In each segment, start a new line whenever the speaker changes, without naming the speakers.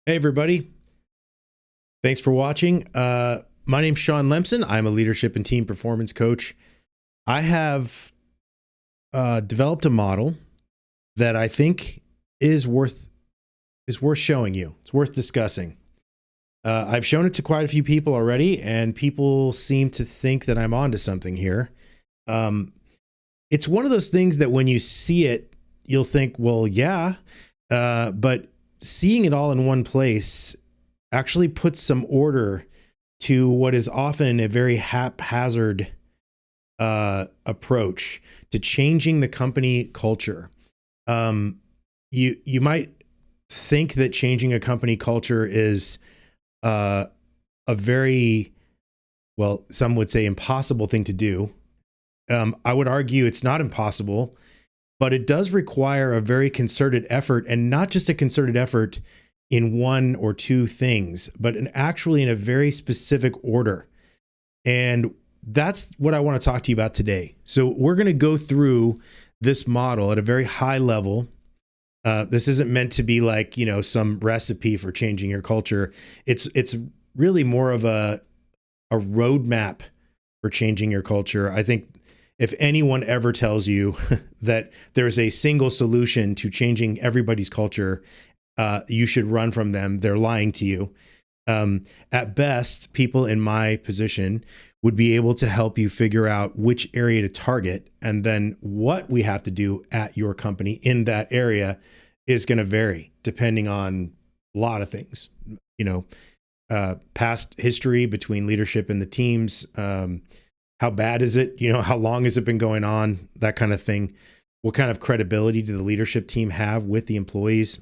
Hey, everybody. Thanks for watching. My name's Sean Lemson. I'm a leadership and team performance coach. I have developed a model that I think is worth showing you. It's worth discussing. I've shown it to quite a few people already, and people seem to think that I'm onto something here. It's one of those things that when you see it, you'll think, well, yeah, but seeing it all in one place actually puts some order to what is often a very haphazard approach to changing the company culture. You might think that changing a company culture is a very, well, some would say impossible thing to do. I would argue it's not impossible, but it does require a very concerted effort, and not just a concerted effort in one or two things, but actually in a very specific order. And that's what I want to talk to you about today. So we're going to go through this model at a very high level. This isn't meant to be like, some recipe for changing your culture. It's really more of a roadmap for changing your culture. I think if anyone ever tells you that there's a single solution to changing everybody's culture, you should run from them. They're lying to you. At best, people in my position would be able to help you figure out which area to target, and then what we have to do at your company in that area is going to vary depending on a lot of things. Past history between leadership and the teams. How bad is it? How long has it been going on? That kind of thing. What kind of credibility do the leadership team have with the employees?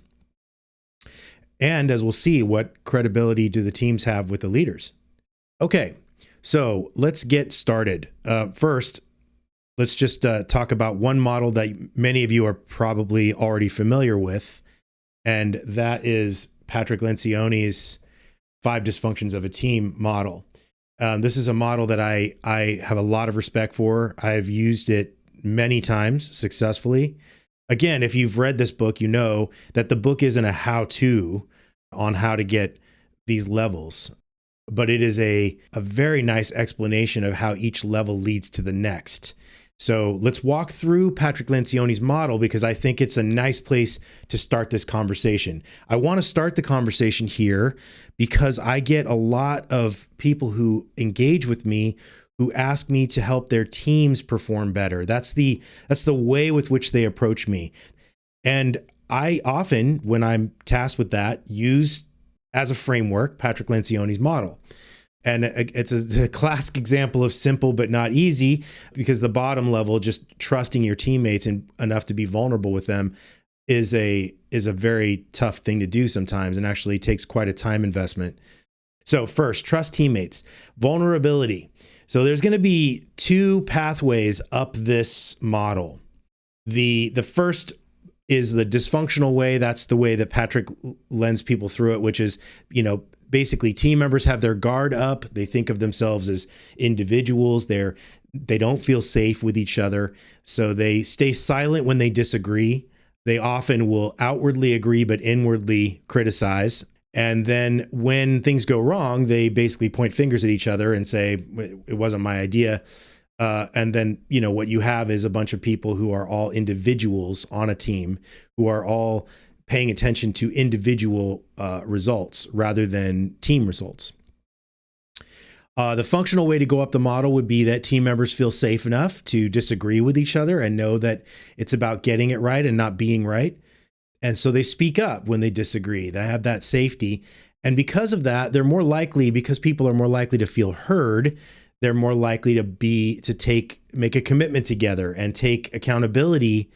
And as we'll see, what credibility do the teams have with the leaders? Okay, so let's get started. First, let's just talk about one model that many of you are probably already familiar with, and that is Patrick Lencioni's 5 dysfunctions of a team model. This is a model that I have a lot of respect for. I've used it many times successfully. Again, if you've read this book, you know that the book isn't a how-to on how to get these levels, but it is a very nice explanation of how each level leads to the next. So let's walk through Patrick Lencioni's model, because I think it's a nice place to start this conversation. I want to start the conversation here because I get a lot of people who engage with me who ask me to help their teams perform better. That's the way with which they approach me. And I often, when I'm tasked with that, use as a framework Patrick Lencioni's model. And it's a classic example of simple but not easy, because the bottom level, just trusting your teammates enough to be vulnerable with them, is a very tough thing to do sometimes, and actually takes quite a time investment. So first, trust teammates. Vulnerability. So there's going to be 2 pathways up this model. The first is the dysfunctional way. That's the way that Patrick lends people through it, which is, basically team members have their guard up. They think of themselves as individuals. They don't feel safe with each other. So they stay silent when they disagree. They often will outwardly agree, but inwardly criticize. And then when things go wrong, they basically point fingers at each other and say, it wasn't my idea. And then, what you have is a bunch of people who are all individuals on a team, who are all paying attention to individual results rather than team results. The functional way to go up the model would be that team members feel safe enough to disagree with each other and know that it's about getting it right and not being right. And so they speak up when they disagree. They have that safety. And because of that, because people are more likely to feel heard, they're more likely to make a commitment together and take accountability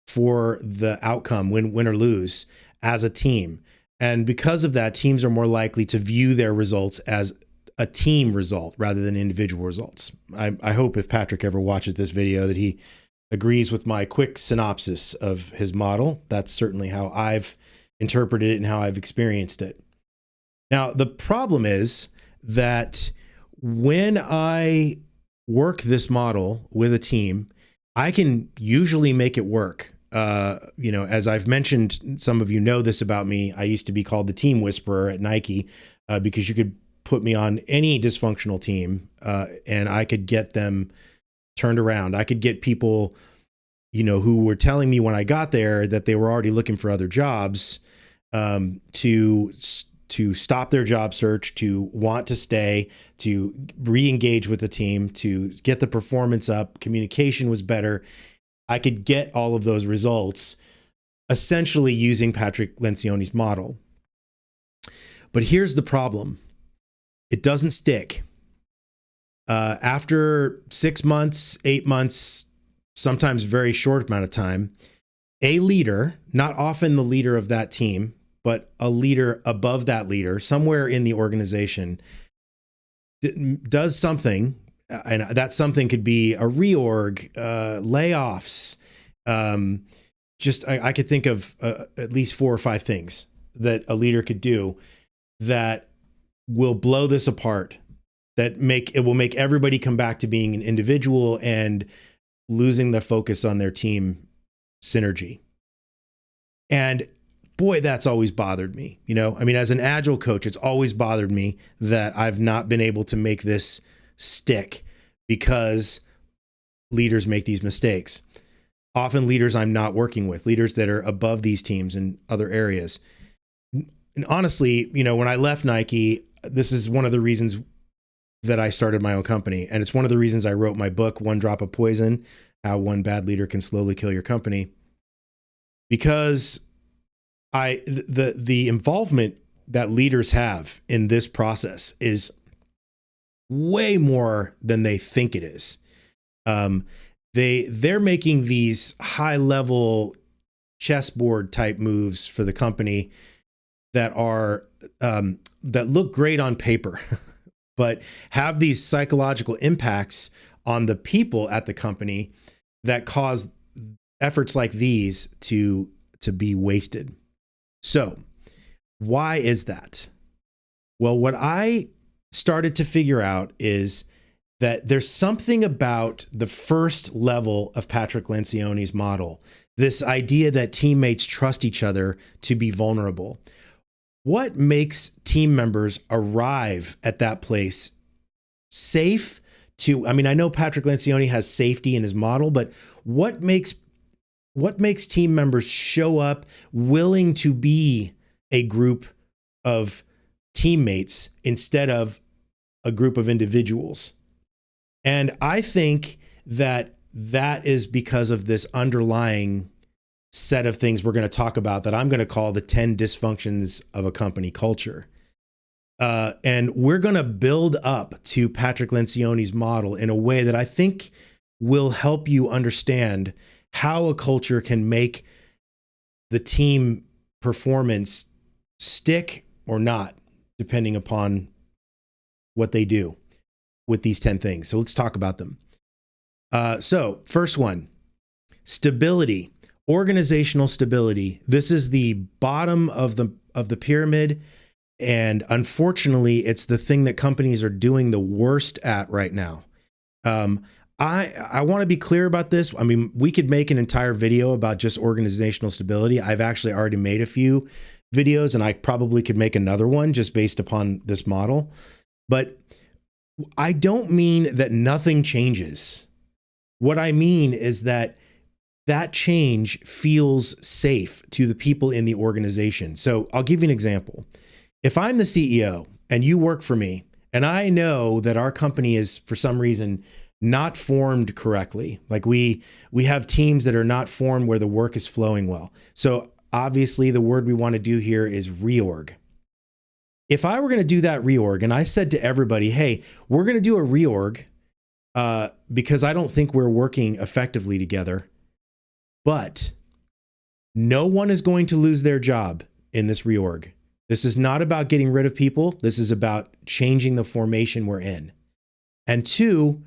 for the outcome, win or lose, as a team. And because of that, teams are more likely to view their results as a team result rather than individual results. I hope if Patrick ever watches this video that he agrees with my quick synopsis of his model. That's certainly how I've interpreted it and how I've experienced it. Now, the problem is that when I work this model with a team, I can usually make it work. as I've mentioned, some of you know this about me. I used to be called the team whisperer at Nike because you could put me on any dysfunctional team and I could get them turned around. I could get people, who were telling me when I got there that they were already looking for other jobs to stop their job search, to want to stay, to re-engage with the team, to get the performance up. Communication was better. I could get all of those results essentially using Patrick Lencioni's model. But here's the problem. It doesn't stick. After 6 months, 8 months, sometimes very short amount of time, a leader, not often the leader of that team, but a leader above that leader, somewhere in the organization, does something, and that something could be a reorg, layoffs. I could think of at least 4 or 5 things that a leader could do that will blow this apart, that it will make everybody come back to being an individual and losing the focus on their team synergy. And boy, that's always bothered me. As an agile coach, it's always bothered me that I've not been able to make this stick because leaders make these mistakes. Often leaders I'm not working with, leaders that are above these teams in other areas. And honestly, when I left Nike, this is one of the reasons that I started my own company. And it's one of the reasons I wrote my book, One Drop of Poison, How One Bad Leader Can Slowly Kill Your Company. Because the involvement that leaders have in this process is way more than they think it is. They're making these high level chessboard type moves for the company that are that look great on paper, but have these psychological impacts on the people at the company that cause efforts like these to be wasted. So why is that? Well, what I started to figure out is that there's something about the first level of Patrick Lencioni's model, this idea that teammates trust each other to be vulnerable. What makes team members arrive at that place safe I know Patrick Lencioni has safety in his model, but what makes team members show up willing to be a group of teammates instead of a group of individuals? And I think that is because of this underlying set of things we're going to talk about that I'm going to call the 10 dysfunctions of a company culture. And we're going to build up to Patrick Lencioni's model in a way that I think will help you understand how a culture can make the team performance stick or not, depending upon what they do with these 10 things. So let's talk about them. So first one, stability, organizational stability. This is the bottom of the pyramid. And unfortunately, it's the thing that companies are doing the worst at right now. I want to be clear about this. We could make an entire video about just organizational stability. I've actually already made a few videos, and I probably could make another one just based upon this model. But I don't mean that nothing changes. What I mean is that change feels safe to the people in the organization. So I'll give you an example. If I'm the CEO and you work for me, and I know that our company is, for some reason, not formed correctly, like we have teams that are not formed where the work is flowing well. So obviously the word we want to do here is reorg. If I were going to do that reorg and I said to everybody, hey, we're going to do a reorg because I don't think we're working effectively together, but no one is going to lose their job in this reorg. This is not about getting rid of people. This is about changing the formation we're in. And 2,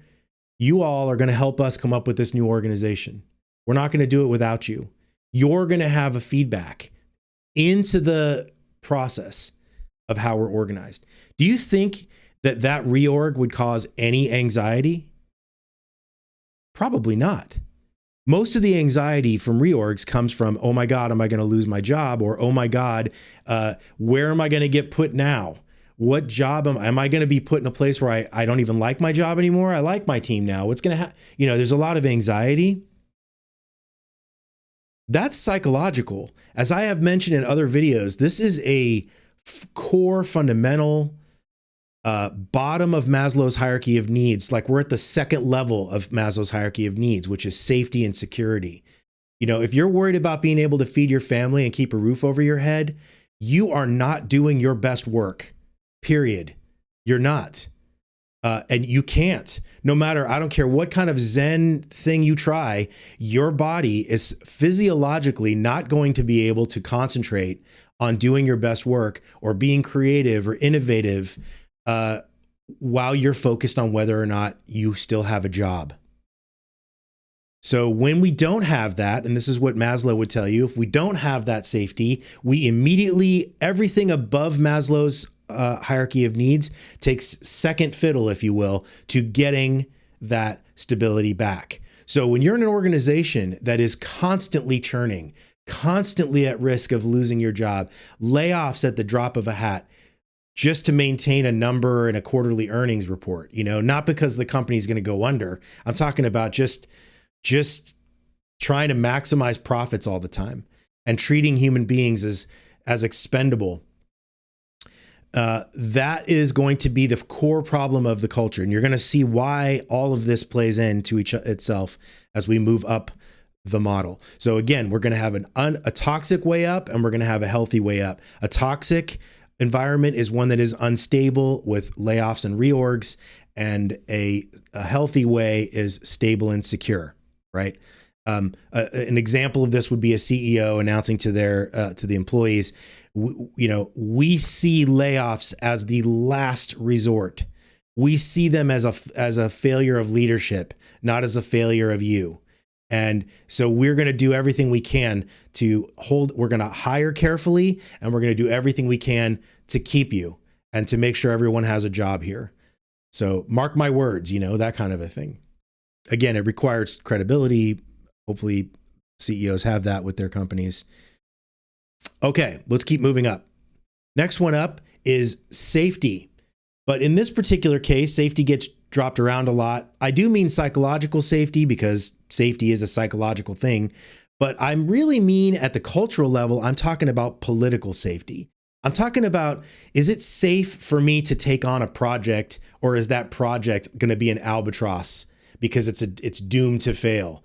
you all are going to help us come up with this new organization. We're not going to do it without you. You're going to have a feedback into the process of how we're organized. Do you think that reorg would cause any anxiety? Probably not. Most of the anxiety from reorgs comes from, oh my God, am I going to lose my job? Or, oh my God, where am I going to get put now? What job am I going to be put in a place where I don't even like my job anymore? I like my team now. What's going to happen? There's a lot of anxiety. That's psychological. As I have mentioned in other videos, this is a core fundamental bottom of Maslow's hierarchy of needs. Like, we're at the second level of Maslow's hierarchy of needs, which is safety and security. If you're worried about being able to feed your family and keep a roof over your head, you are not doing your best work, period. You're not. And you can't, no matter, I don't care what kind of Zen thing you try, your body is physiologically not going to be able to concentrate on doing your best work or being creative or innovative while you're focused on whether or not you still have a job. So when we don't have that, and this is what Maslow would tell you, if we don't have that safety, we immediately, everything above Maslow's hierarchy of needs takes second fiddle, if you will, to getting that stability back. So when you're in an organization that is constantly churning, constantly at risk of losing your job, layoffs at the drop of a hat, just to maintain a number in a quarterly earnings report, not because the company's going to go under. I'm talking about just trying to maximize profits all the time and treating human beings as expendable. That is going to be the core problem of the culture. And you're going to see why all of this plays into itself as we move up the model. So again, we're going to have a toxic way up, and we're going to have a healthy way up. A toxic environment is one that is unstable with layoffs and reorgs, and a healthy way is stable and secure, right? An example of this would be a CEO announcing to the employees, we see layoffs as the last resort. We see them as a failure of leadership, not as a failure of you. And so we're going to do everything we can we're going to hire carefully, and we're going to do everything we can to keep you and to make sure everyone has a job here. So mark my words, that kind of a thing. Again, it requires credibility. Hopefully CEOs have that with their companies. Okay, let's keep moving up. Next one up is safety. But in this particular case, safety gets dropped around a lot. I do mean psychological safety, because safety is a psychological thing. But I'm really mean at the cultural level, I'm talking about political safety. I'm talking about, is it safe for me to take on a project, or is that project going to be an albatross because it's doomed to fail?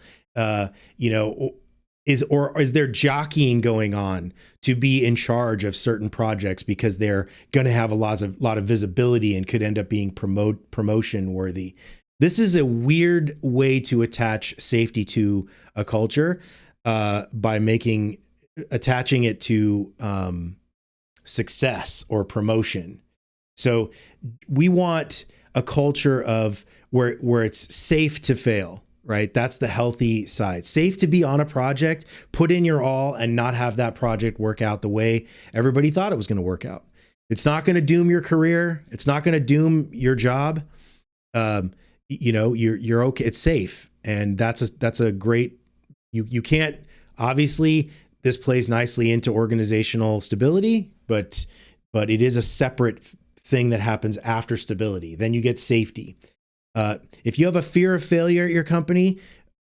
Is there jockeying going on to be in charge of certain projects because they're going to have a lot of visibility and could end up being promotion worthy? This is a weird way to attach safety to a culture by attaching it to success or promotion. So we want a culture of where it's safe to fail. Right? That's the healthy side. Safe to be on a project, put in your all, and not have that project work out the way everybody thought it was going to work out. It's not going to doom your career. It's not going to doom your job. You're okay. It's safe. And that's a great, you can't, obviously this plays nicely into organizational stability, but it is a separate thing that happens after stability. Then you get safety. If you have a fear of failure at your company,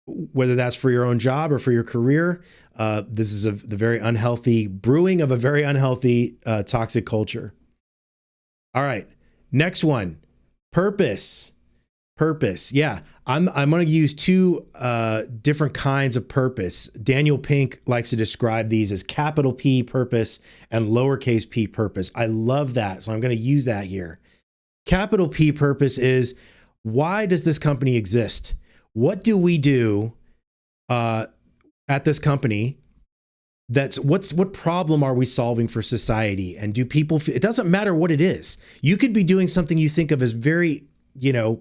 whether that's for your own job or for your career, this is the very unhealthy brewing of a very unhealthy toxic culture. All right, next one, purpose. Yeah, I'm going to use two different kinds of purpose. Daniel Pink likes to describe these as capital P purpose and lowercase p purpose. I love that, so I'm going to use that here. Capital P purpose is, why does this company exist? What do we do at this company? What problem are we solving for society? And do people it doesn't matter what it is. You could be doing something you think of as very,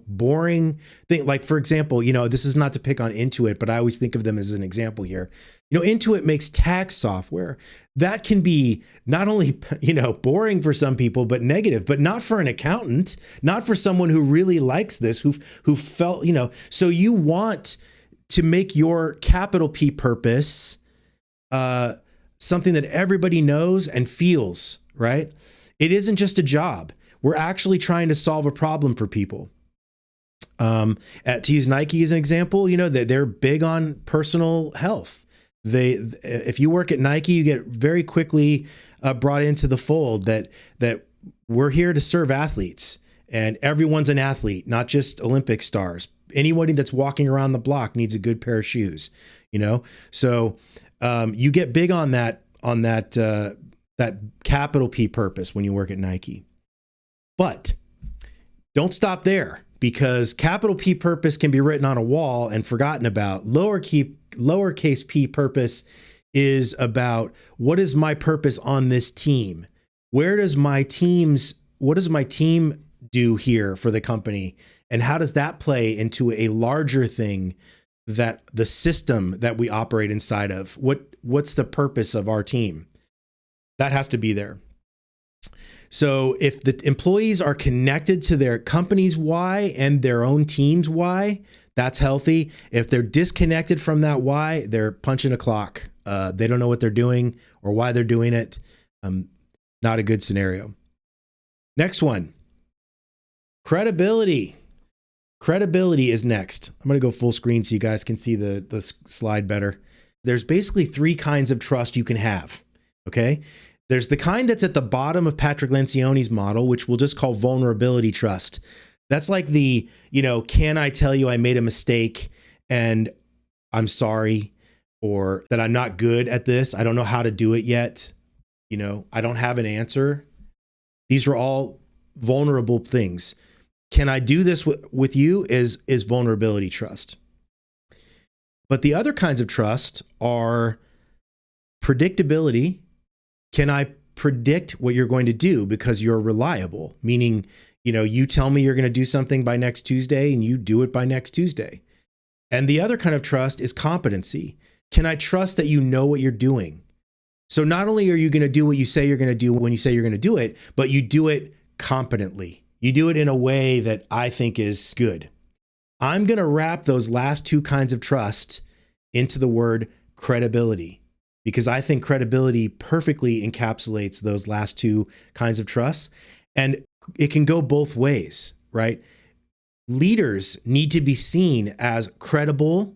boring thing. Like, for example, this is not to pick on Intuit, but I always think of them as an example here. Intuit makes tax software. That can be not only, boring for some people, but negative, but not for an accountant, not for someone who really likes this, who felt, so you want to make your capital P purpose something that everybody knows and feels, right? It isn't just a job. We're actually trying to solve a problem for people. To use Nike as an example, they're big on personal health. If you work at Nike, you get very quickly brought into the fold that we're here to serve athletes, and everyone's an athlete, not just Olympic stars. Anybody that's walking around the block needs a good pair of shoes, So you get big on that capital P purpose when you work at Nike. But don't stop there, because capital P purpose can be written on a wall and forgotten about. Lowercase p purpose is about, what is my purpose on this team? What does my team do here for the company? And how does that play into a larger thing, that the system that we operate inside of? What's the purpose of our team? That has to be there. So if the employees are connected to their company's why and their own team's why, that's healthy. If they're disconnected from that why, they're punching a clock. They don't know what they're doing or why they're doing it. Not a good scenario. Next one, credibility. Credibility is next. I'm going to go full screen so you guys can see the slide better. There's basically 3 kinds of trust you can have. Okay. There's the kind that's at the bottom of Patrick Lencioni's model, which we'll just call vulnerability trust. That's like can I tell you I made a mistake and I'm sorry, or that I'm not good at this. I don't know how to do it yet. I don't have an answer. These are all vulnerable things. Can I do this with you is vulnerability trust. But the other kinds of trust are predictability. Can I predict what you're going to do because you're reliable? Meaning, you tell me you're going to do something by next Tuesday and you do it by next Tuesday. And the other kind of trust is competency. Can I trust that you know what you're doing? So not only are you going to do what you say you're going to do when you say you're going to do it, but you do it competently. You do it in a way that I think is good. I'm going to wrap those last 2 kinds of trust into the word credibility, because I think credibility perfectly encapsulates those last 2 kinds of trust. And it can go both ways, right? Leaders need to be seen as credible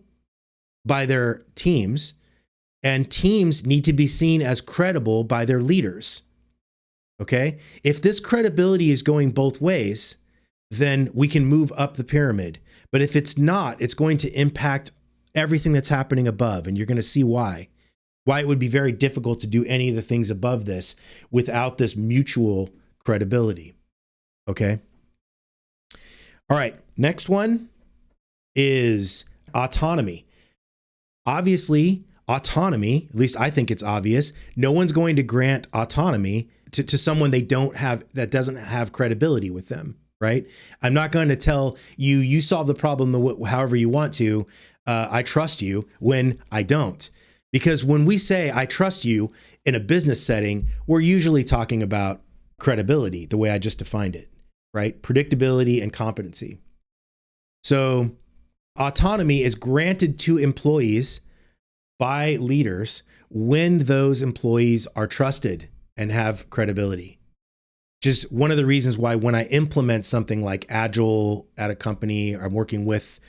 by their teams, and teams need to be seen as credible by their leaders. Okay? If this credibility is going both ways, then we can move up the pyramid. But if it's not, it's going to impact everything that's happening above, and you're going to see why it would be very difficult to do any of the things above this without this mutual credibility. Okay. All right. Next one is autonomy. Obviously, autonomy, at least I think it's obvious, no one's going to grant autonomy to someone that doesn't have credibility with them, right? I'm not going to tell you solve the problem however you want to. I trust you, when I don't. Because when we say I trust you in a business setting, we're usually talking about credibility, the way I just defined it, right? Predictability and competency. So autonomy is granted to employees by leaders when those employees are trusted and have credibility. Just one of the reasons why when I implement something like Agile at a company, or I'm working with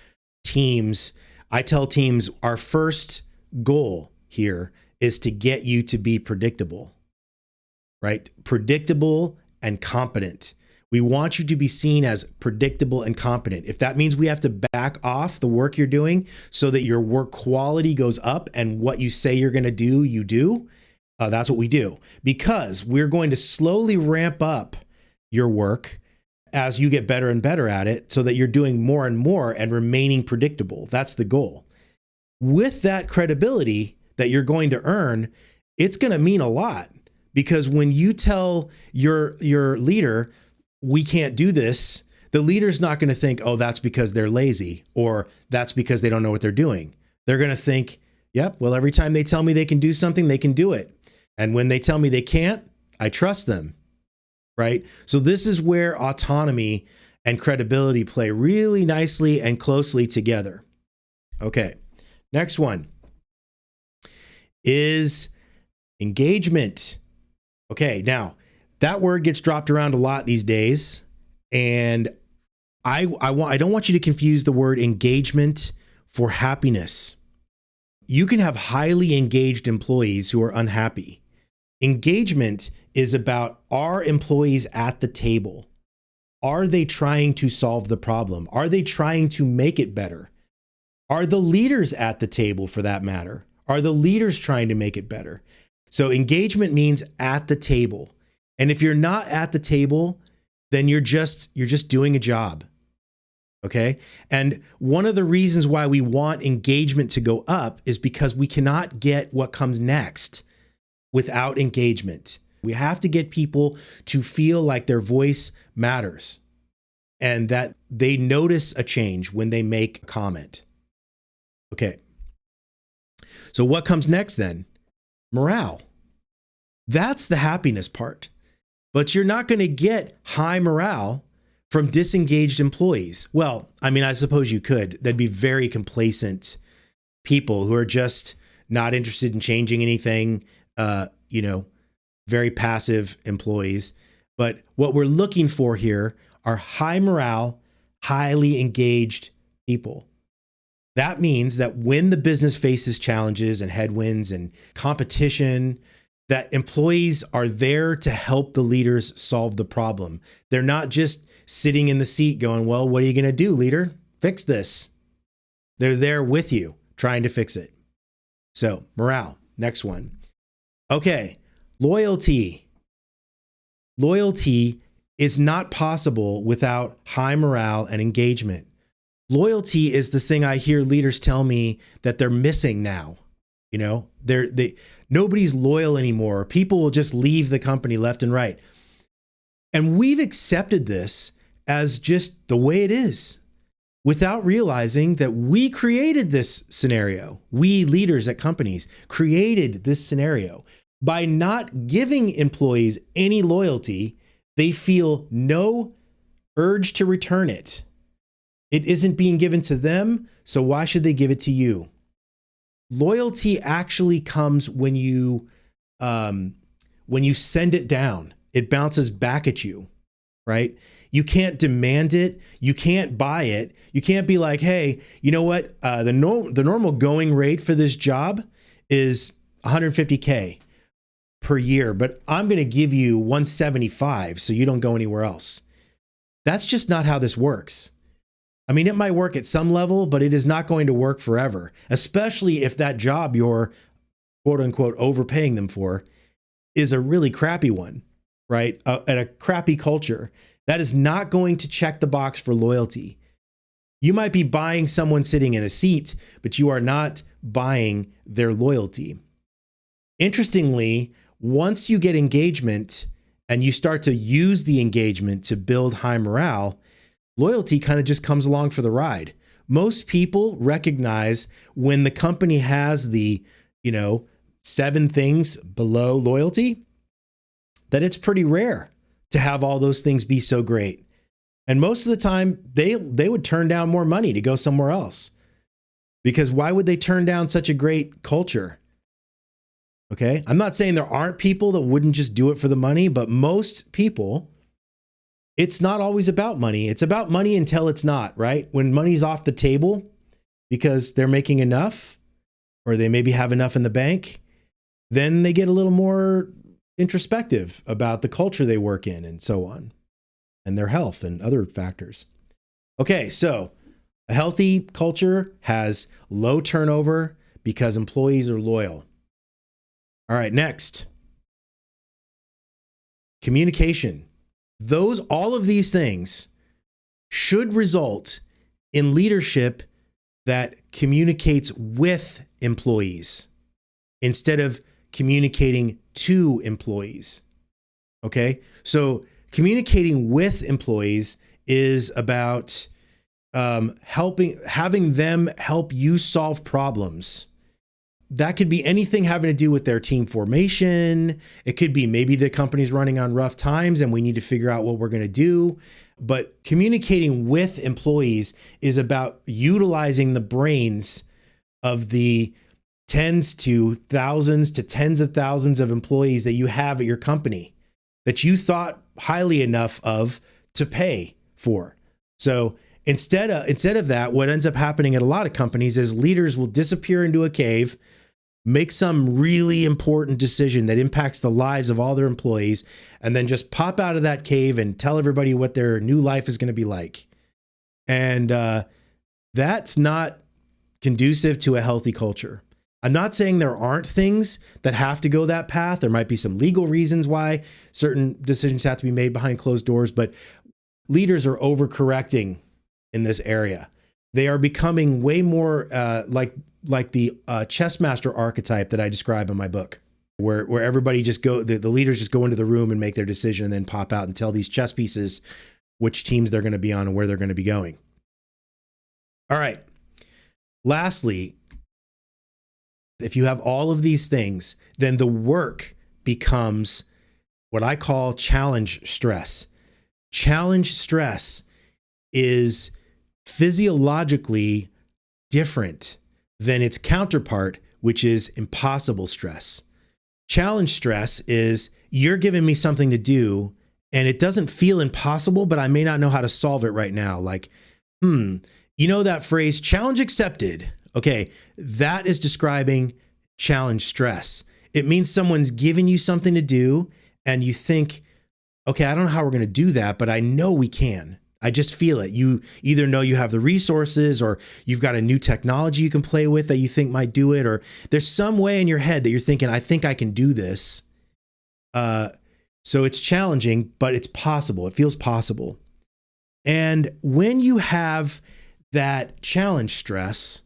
teams, I tell teams our first goal here is to get you to be predictable, right? Predictable and competent. We want you to be seen as predictable and competent. If that means we have to back off the work you're doing so that your work quality goes up and what you say you're going to do, you do, that's what we do. Because we're going to slowly ramp up your work as you get better and better at it so that you're doing more and more and remaining predictable. That's the goal. With that credibility that you're going to earn, it's going to mean a lot, because when you tell your leader, we can't do this, the leader's not going to think, oh, that's because they're lazy, or that's because they don't know what they're doing. They're going to think, yep, well, every time they tell me they can do something, they can do it. And when they tell me they can't, I trust them, right? So this is where autonomy and credibility play really nicely and closely together. Okay. Next one is engagement. Okay, now that word gets dropped around a lot these days, and I don't want you to confuse the word engagement for happiness. You can have highly engaged employees who are unhappy. Engagement is about, are employees at the table? Are they trying to solve the problem? Are they trying to make it better? Are the leaders at the table, for that matter? Are the leaders trying to make it better? So engagement means at the table. And if you're not at the table, then you're just doing a job. Okay? And one of the reasons why we want engagement to go up is because we cannot get what comes next without engagement. We have to get people to feel like their voice matters and that they notice a change when they make a comment. Okay. So what comes next then? Morale. That's the happiness part. But you're not going to get high morale from disengaged employees. Well, I mean, I suppose you could. They'd be very complacent people who are just not interested in changing anything, very passive employees. But what we're looking for here are high morale, highly engaged people. That means that when the business faces challenges and headwinds and competition, that employees are there to help the leaders solve the problem. They're not just sitting in the seat going, well, what are you going to do, leader? Fix this. They're there with you trying to fix it. So morale, next one. Okay, loyalty. Loyalty is not possible without high morale and engagement. Loyalty is the thing I hear leaders tell me that they're missing now. Nobody's loyal anymore. People will just leave the company left and right. And we've accepted this as just the way it is without realizing that we created this scenario. We leaders at companies created this scenario. By not giving employees any loyalty, they feel no urge to return it. It isn't being given to them, so why should they give it to you? Loyalty actually comes when you send it down. It bounces back at you, right? You can't demand it. You can't buy it. You can't be like, hey, you know what? The normal going rate for this job is $150K per year, but I'm going to give you $175 so you don't go anywhere else. That's just not how this works. I mean, it might work at some level, but it is not going to work forever, especially if that job you're quote unquote overpaying them for is a really crappy one, right? At a crappy culture. That is not going to check the box for loyalty. You might be buying someone sitting in a seat, but you are not buying their loyalty. Interestingly, once you get engagement and you start to use the engagement to build high morale, loyalty kind of just comes along for the ride. Most people recognize when the company has the, 7 things below loyalty, that it's pretty rare to have all those things be so great. And most of the time they would turn down more money to go somewhere else. Because why would they turn down such a great culture? Okay. I'm not saying there aren't people that wouldn't just do it for the money, but most people, it's not always about money. It's about money until it's not, right? When money's off the table because they're making enough or they maybe have enough in the bank, then they get a little more introspective about the culture they work in and so on, and their health and other factors. Okay, so a healthy culture has low turnover because employees are loyal. All right, next. Communication. All of these things should result in leadership that communicates with employees instead of communicating to employees. Okay? So communicating with employees is about having them help you solve problems. That could be anything having to do with their team formation. It could be maybe the company's running on rough times and we need to figure out what we're going to do. But communicating with employees is about utilizing the brains of the tens to thousands to tens of thousands of employees that you have at your company that you thought highly enough of to pay for. So instead of that, what ends up happening at a lot of companies is leaders will disappear into a cave, make some really important decision that impacts the lives of all their employees, and then just pop out of that cave and tell everybody what their new life is going to be like. And that's not conducive to a healthy culture. I'm not saying there aren't things that have to go that path. There might be some legal reasons why certain decisions have to be made behind closed doors, but leaders are overcorrecting in this area. They are becoming way more like the chess master archetype that I describe in my book, where everybody just the leaders just go into the room and make their decision and then pop out and tell these chess pieces which teams they're going to be on and where they're going to be going. All right. Lastly, if you have all of these things, then the work becomes what I call challenge stress. Challenge stress is physiologically different than its counterpart, which is impossible stress. Challenge stress is you're giving me something to do and it doesn't feel impossible, but I may not know how to solve it right now. Like, you know that phrase, challenge accepted. Okay, that is describing challenge stress. It means someone's giving you something to do and you think, okay, I don't know how we're going to do that, but I know we can. I just feel it. You either know you have the resources or you've got a new technology you can play with that you think might do it, or there's some way in your head that you're thinking, I think I can do this. So it's challenging, but it's possible. It feels possible. And when you have that challenge stress,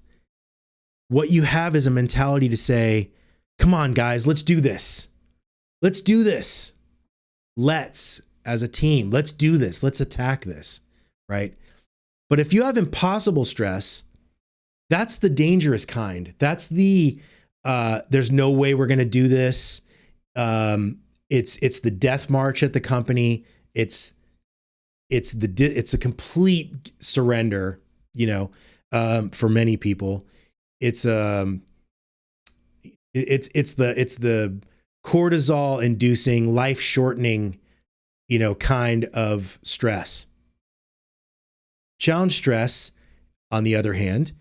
what you have is a mentality to say, come on, guys, let's do this. Let's do this. Let's, as a team, let's do this. Let's attack this, right? But if you have impossible stress, that's the dangerous kind. That's the, there's no way we're going to do this. It's the death march at the company. It's a complete surrender, for many people. It's the cortisol inducing, life shortening, kind of stress. Challenge stress, on the other hand,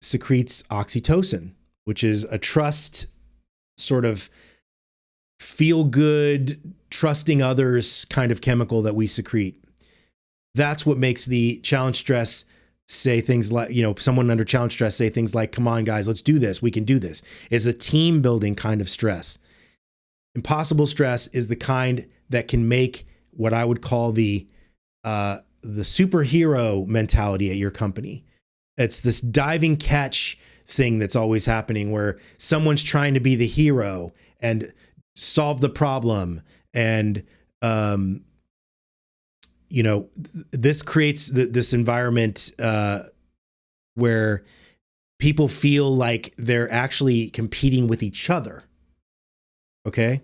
secretes oxytocin, which is a trust sort of feel good, trusting others kind of chemical that we secrete. That's what makes the challenge stress say things like, someone under challenge stress say things like, come on, guys, let's do this. We can do this. It's a team building kind of stress. Impossible stress is the kind that can make what I would call the superhero mentality at your company. It's this diving catch thing that's always happening where someone's trying to be the hero and solve the problem. And, this creates this environment where people feel like they're actually competing with each other. Okay.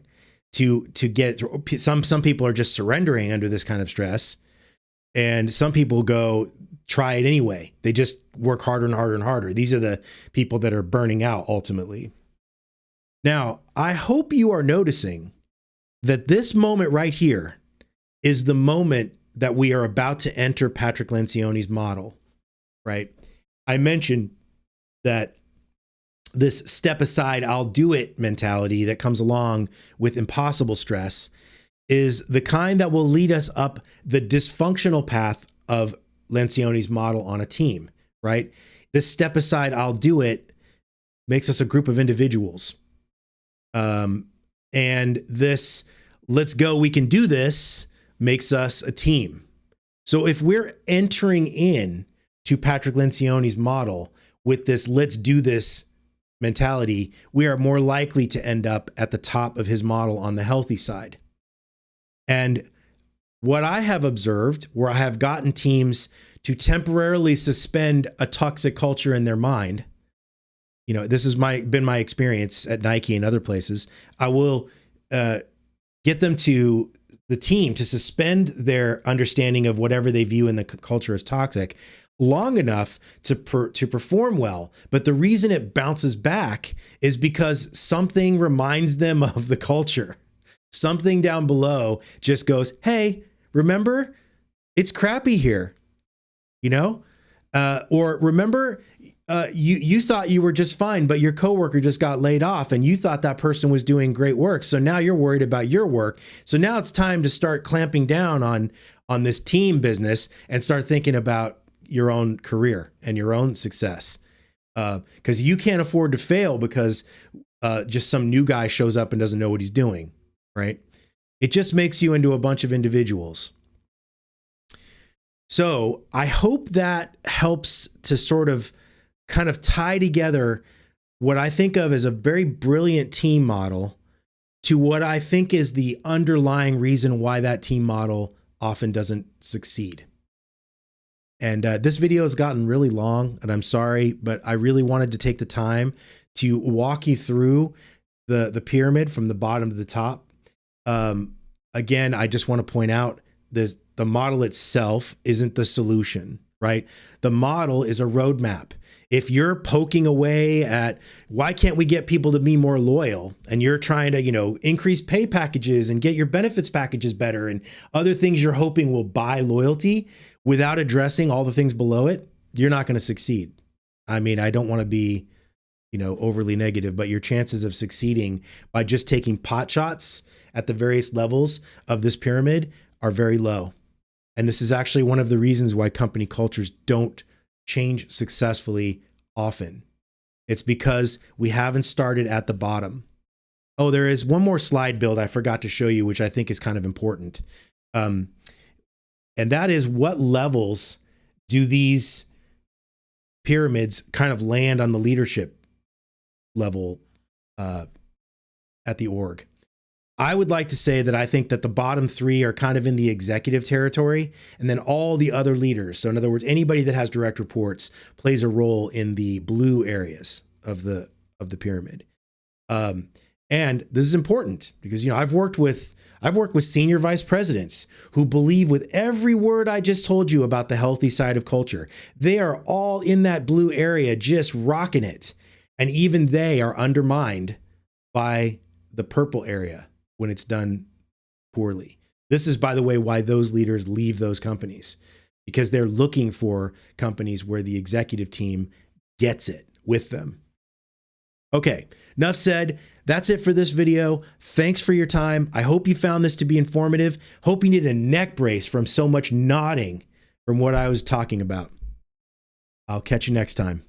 To get through. Some people are just surrendering under this kind of stress. And some people go try it anyway. They just work harder and harder and harder. These are the people that are burning out ultimately. Now, I hope you are noticing that this moment right here is the moment that we are about to enter Patrick Lencioni's model, right? I mentioned that this step aside, I'll do it mentality that comes along with impossible stress is the kind that will lead us up the dysfunctional path of Lencioni's model on a team, right? This step aside, I'll do it makes us a group of individuals. And this let's go, we can do this makes us a team. So if we're entering in to Patrick Lencioni's model with this let's do this mentality, we are more likely to end up at the top of his model on the healthy side. And what I have observed, where I have gotten teams to temporarily suspend a toxic culture in their mind, this has been my experience at Nike and other places. I will get them to the team to suspend their understanding of whatever they view in the culture as toxic. long enough to perform well. But the reason it bounces back is because something reminds them of the culture. Something down below just goes, hey, remember, it's crappy here, you know? Or remember, you thought you were just fine, but your coworker just got laid off and you thought that person was doing great work. So now you're worried about your work. So now it's time to start clamping down on this team business and start thinking about your own career and your own success. Because you can't afford to fail because just some new guy shows up and doesn't know what he's doing. Right? It just makes you into a bunch of individuals. So I hope that helps to sort of kind of tie together what I think of as a very brilliant team model to what I think is the underlying reason why that team model often doesn't succeed. And this video has gotten really long, and I'm sorry, but I really wanted to take the time to walk you through the pyramid from the bottom to the top. Again, I just want to point out the model itself isn't the solution, right? The model is a roadmap. If you're poking away at why can't we get people to be more loyal, and you're trying to, increase pay packages and get your benefits packages better and other things you're hoping will buy loyalty without addressing all the things below it, you're not going to succeed. I mean, I don't want to be, overly negative, but your chances of succeeding by just taking pot shots at the various levels of this pyramid are very low. And this is actually one of the reasons why company cultures don't change successfully often. It's because we haven't started at the bottom. Oh, there is one more slide build I forgot to show you, which I think is kind of important. And that is, what levels do these pyramids kind of land on the leadership level at the org? I would like to say that I think that the bottom three are kind of in the executive territory, and then all the other leaders, so in other words, anybody that has direct reports, plays a role in the blue areas of the pyramid. And this is important because, I've worked with senior vice presidents who believe with every word I just told you about the healthy side of culture. They are all in that blue area, just rocking it. And even they are undermined by the purple area when it's done poorly. This is, by the way, why those leaders leave those companies, because they're looking for companies where the executive team gets it with them. Okay, enough said. That's it for this video. Thanks for your time. I hope you found this to be informative. Hope you need a neck brace from so much nodding from what I was talking about. I'll catch you next time.